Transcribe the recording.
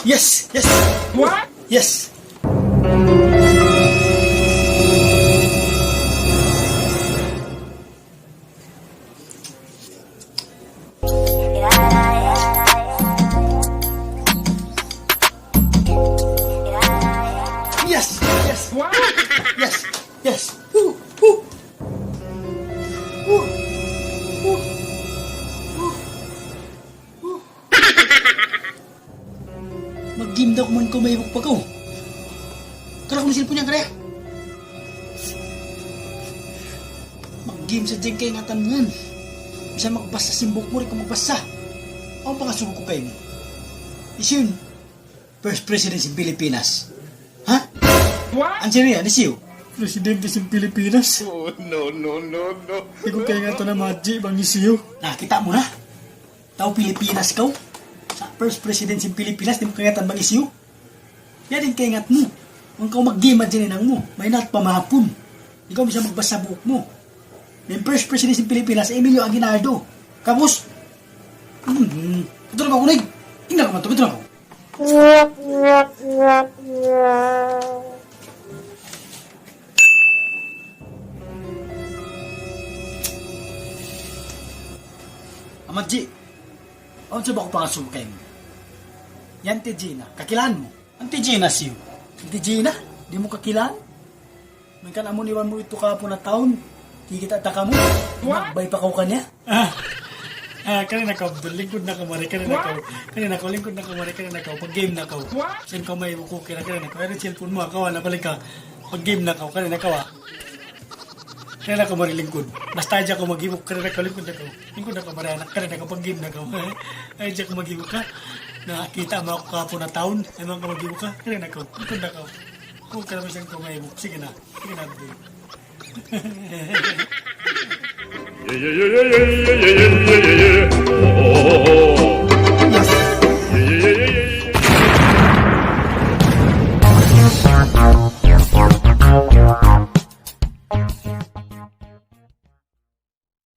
Yes, yes. What? Yes. Yes, yes, What? yes, yes. Woo, woo. Woo. Woo. Woo. Mag-game daw man ko may pa ko. Kala ko na cellphone niya, kaya. Mag-game sa dyan kayo ngatan yan. Bisa magbasa simbok mo rin kung magbasa. Ako pa kasugo ko kayo mo. Isun, First President ng Pilipinas. Ha? What? Andiyan niya, nisiyo? Presidente ng Pilipinas. Oh, no. Hindi ko kaya nga ito na madji, bang nisiyo. Nakita mo na? Tao Pilipinas ka. Sa First President ng Pilipinas, di mo kaya tan bang isiyo? Yan din kaya ngat mo. Kung kau mag-game at dyan mo, may nat pamahapon. Ikaw bisa magbasa buhok mo. Yung First President ng Pilipinas, Emilio Aguinaldo. Kapos? Ito na ba kunig? Tingnan ko man ito, ito na ko. Amadji, ano sa ba ko pangasukay mo? Yan ti Gina, kakilaan mo. Ang ti Gina siyo. Ti Gina, di mo kakilaan? May kanamon iwan mo ito ka po na taon. Kikita taka mo. Magbay pa kau kanya. Kanina ka, lingkod na kamari, kanina ka, lingkod na kamari, kanina ka, pag-game na ka. Sen ka may bukuki na kanina ka, pero cellphone mo, kawa na balik ka, pag-game na ka, kanina ka. Kanina ka marilingkod. Basta dyan ka mag-ibok, kanina ka, lingkod na ka marianak, kanina ka, pag-game na ka. Ay, dyan ka mag-ibok ka. Nakakita mo ako kapo na taon, ay mga ka mag-ibok ka, kanina ka, lingkod na ka. Kung ka naman siyang kumaibok, sige na, bro. Yeah. Oh.